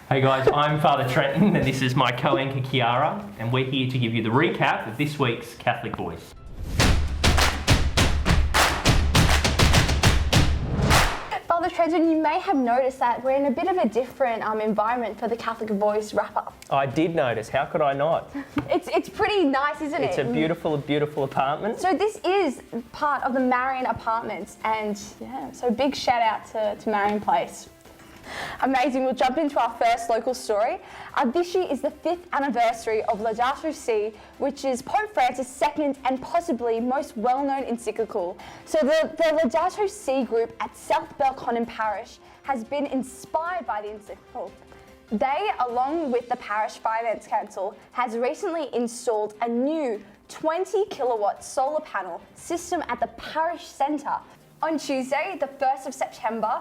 Hey guys, I'm Father Trenton and this is my co-anchor Kiara, and we're here to give you the recap of this week's Catholic Voice. Father Trenton, you may have noticed that we're in a bit of a different environment for the Catholic Voice wrap-up. I did notice, how could I not? It's pretty nice, isn't it? It's a beautiful, beautiful apartment. So this is part of the Marion Apartments, and yeah, so big shout out to Marion Place. Amazing, we'll jump into our first local story. This year is the 5th anniversary of Laudato Si', which is Pope Francis' second and possibly most well-known encyclical. So the Laudato Si' group at South Belconnen Parish has been inspired by the encyclical. They, along with the Parish Finance Council, has recently installed a new 20 kilowatt solar panel system at the parish centre. On Tuesday, the 1st of September,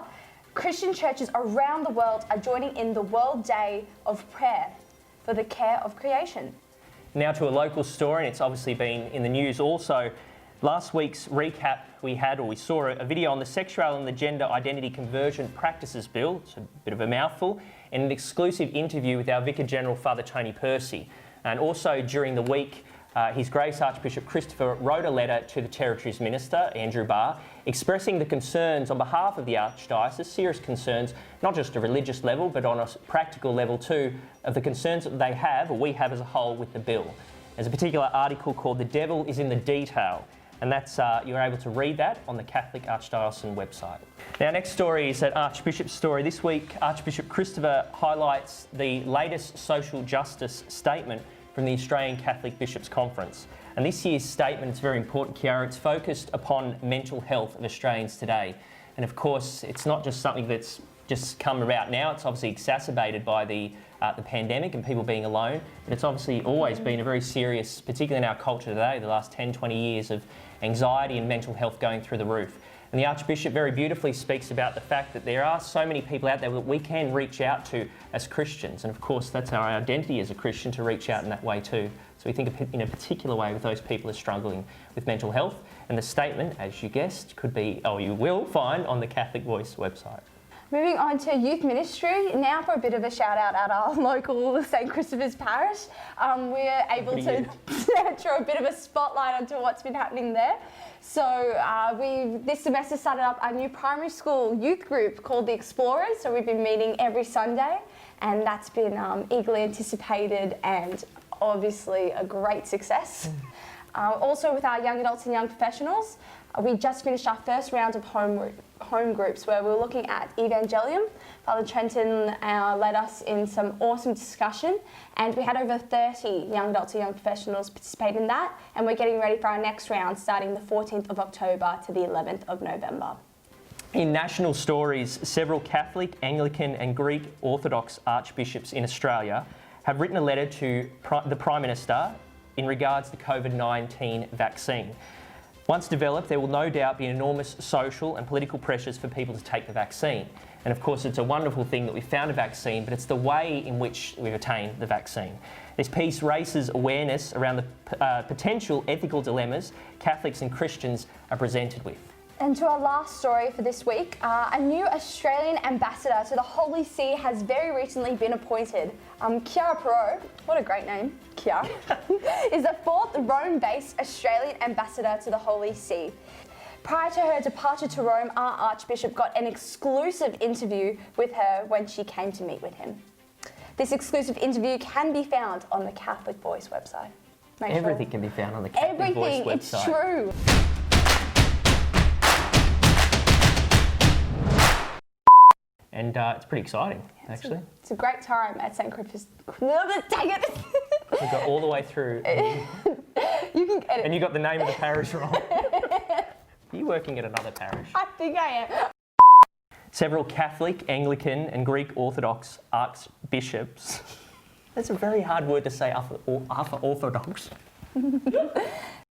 Christian churches around the world are joining in the World Day of Prayer for the care of creation. Now to a local story, and it's obviously been in the news also. Last week's recap we saw a video on the Sexuality and the Gender Identity Conversion Practices Bill, it's a bit of a mouthful, and an exclusive interview with our Vicar General, Father Tony Percy. And also during the week, His Grace Archbishop Christopher wrote a letter to the Territory's Minister, Andrew Barr, expressing the concerns on behalf of the Archdiocese, serious concerns, not just at a religious level, but on a practical level too, of the concerns that they have, or we have as a whole, with the bill. There's a particular article called "The Devil is in the Detail," and that's you're able to read that on the Catholic Archdiocesan website. Now, next story is that Archbishop's story. This week, Archbishop Christopher highlights the latest social justice statement from the Australian Catholic Bishops' Conference. And this year's statement is very important, Kiara. It's focused upon mental health of Australians today. And of course, it's not just something that's just come about now. It's obviously exacerbated by the pandemic and people being alone. But it's obviously always been a very serious, particularly in our culture today, the last 10, 20 years of anxiety and mental health going through the roof. And the Archbishop very beautifully speaks about the fact that there are so many people out there that we can reach out to as Christians. And of course, that's our identity as a Christian, to reach out in that way too. So we think in a particular way with those people who are struggling with mental health. And the statement, as you guessed, could be, or you will find on the Catholic Voice website. Moving on to youth ministry, now for a bit of a shout out at our local St Christopher's Parish. We're able to throw a bit of a spotlight onto what's been happening there. So we this semester started up a new primary school youth group called the Explorers. So we've been meeting every Sunday, and that's been eagerly anticipated and obviously a great success. Also with our young adults and young professionals, we just finished our first round of home groups where we were looking at Evangelium. Father Trenton led us in some awesome discussion, and we had over 30 young adults and young professionals participate in that, and we're getting ready for our next round starting the 14th of October to the 11th of November. In national stories, several Catholic, Anglican and Greek Orthodox archbishops in Australia have written a letter to the Prime Minister in regards to the COVID-19 vaccine. Once developed, there will no doubt be enormous social and political pressures for people to take the vaccine. And of course, it's a wonderful thing that we found a vaccine, but it's the way in which we've attained the vaccine. This piece raises awareness around the potential ethical dilemmas Catholics and Christians are presented with. And to our last story for this week, a new Australian ambassador to the Holy See has very recently been appointed. Kiara Perot, what a great name, Kiara, is the 4th Rome-based Australian ambassador to the Holy See. Prior to her departure to Rome, our Archbishop got an exclusive interview with her when she came to meet with him. This exclusive interview can be found on the Catholic Voice website. Everything can be found on the Catholic Voice website. Everything, it's true. And it's pretty exciting, actually. It's a great time at St Christopher's. Dang it! We got all the way through. You can get it. And you got the name of the parish wrong. Are you working at another parish? I think I am. Several Catholic, Anglican and Greek Orthodox archbishops. That's a very hard word to say, Orthodox.